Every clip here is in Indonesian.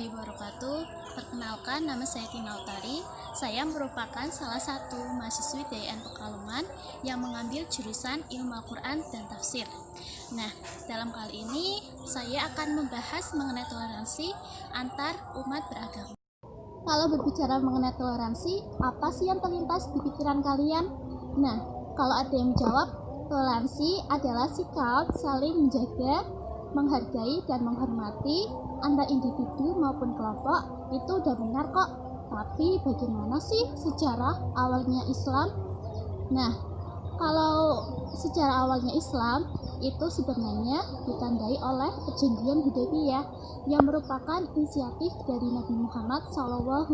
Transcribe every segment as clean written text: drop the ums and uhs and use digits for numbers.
warahmatullahi wabarakatuh. Perkenalkan, nama saya Tina Utari. Saya merupakan salah satu mahasiswi DIN Pekalongan yang mengambil jurusan Ilmu Al-Quran dan Tafsir. Nah, dalam kali ini saya akan membahas mengenai toleransi antar umat beragama. Kalau berbicara mengenai toleransi, apa sih yang terlintas di pikiran kalian? Nah, kalau ada yang menjawab, toleransi adalah sikap saling menjaga, menghargai dan menghormati antar individu maupun kelompok. Itu udah benar kok. Tapi bagaimana sih sejarah awalnya Islam? Nah, kalau sejarah awalnya Islam itu sebenarnya ditandai oleh Perjanjian Hudaybiyah yang merupakan inisiatif dari Nabi Muhammad SAW.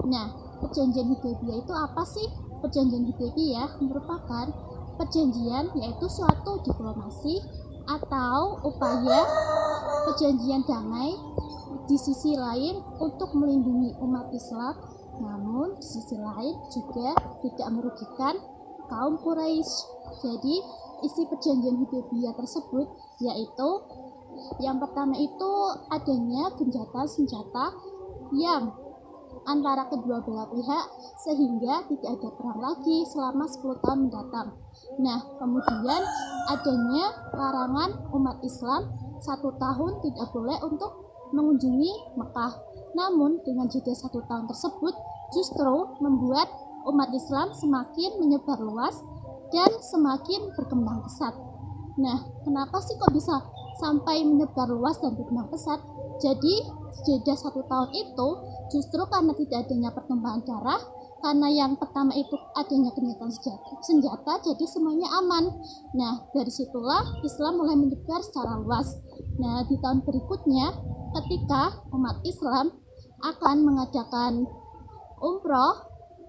Nah, Perjanjian Hudaybiyah itu apa sih? Perjanjian Hudaybiyah merupakan perjanjian, yaitu suatu diplomasi atau upaya perjanjian damai di sisi lain untuk melindungi umat Islam, namun di sisi lain juga tidak merugikan kaum Quraisy. Jadi isi perjanjian Hudaybiyah tersebut yaitu yang pertama itu adanya gencatan senjata yang antara kedua belah pihak sehingga tidak ada perang lagi selama 10 tahun mendatang. Nah, kemudian adanya larangan umat Islam 1 tahun tidak boleh untuk mengunjungi Mekah. Namun dengan jeda 1 tahun tersebut justru membuat umat Islam semakin menyebar luas dan semakin berkembang pesat. Nah, kenapa sih kok bisa sampai menyebar luas dan berkembang pesat? Jadi jeda 1 tahun itu justru karena tidak adanya pertumpahan darah, karena yang pertama itu adanya gencatan senjata, jadi semuanya aman. Nah, dari situlah Islam mulai menyebar secara luas. Nah, di tahun berikutnya ketika umat Islam akan mengadakan umroh,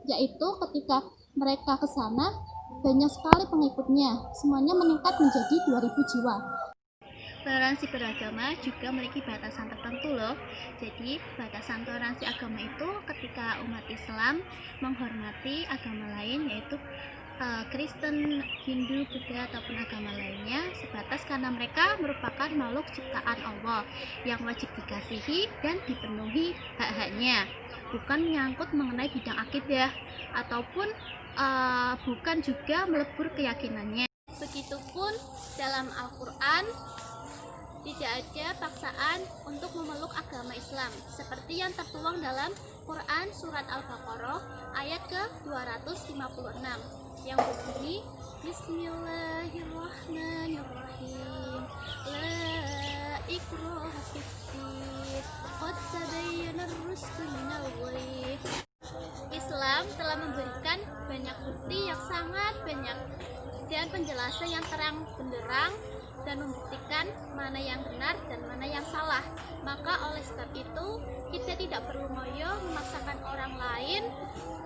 yaitu ketika mereka ke sana banyak sekali pengikutnya, semuanya meningkat menjadi 2000 jiwa. Toleransi beragama juga memiliki batasan tertentu loh. Jadi batasan toleransi agama itu ketika umat Islam menghormati agama lain, yaitu Kristen, Hindu, Buddha ataupun agama lainnya, sebatas karena mereka merupakan makhluk ciptaan Allah yang wajib dikasihi dan dipenuhi hak-haknya, bukan menyangkut mengenai bidang akidah ataupun bukan juga melebur keyakinannya. Begitupun dalam Al-Quran tidak ada paksaan untuk memeluk agama Islam seperti yang tertuang dalam Quran surat Al-Baqarah ayat ke-256 yang berbunyi Bismillahirrahmanirrahim, la ikraha fid-din, qad tabayyana ar-rusydu minal ghayy. Islam telah memberikan banyak bukti yang sangat banyak dan penjelasan yang terang benderang dan membuktikan mana yang benar dan mana yang salah. Maka oleh sebab itu kita tidak perlu ngoyo memaksakan orang lain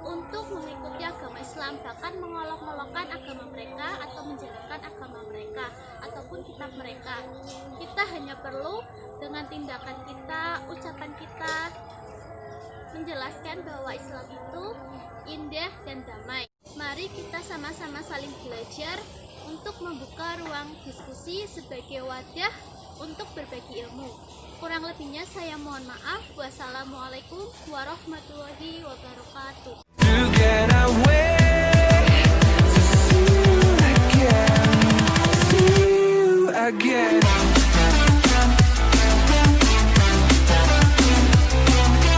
untuk mengikuti agama Islam, bahkan mengolok-olokkan agama mereka atau menjelekkan agama mereka ataupun kitab mereka. Kita hanya perlu dengan tindakan kita, ucapan kita menjelaskan bahwa Islam itu indah dan damai. Mari kita sama-sama saling belajar untuk membuka ruang diskusi sebagai wadah untuk berbagi ilmu. Kurang lebihnya saya mohon maaf. Wassalamualaikum warahmatullahi wabarakatuh.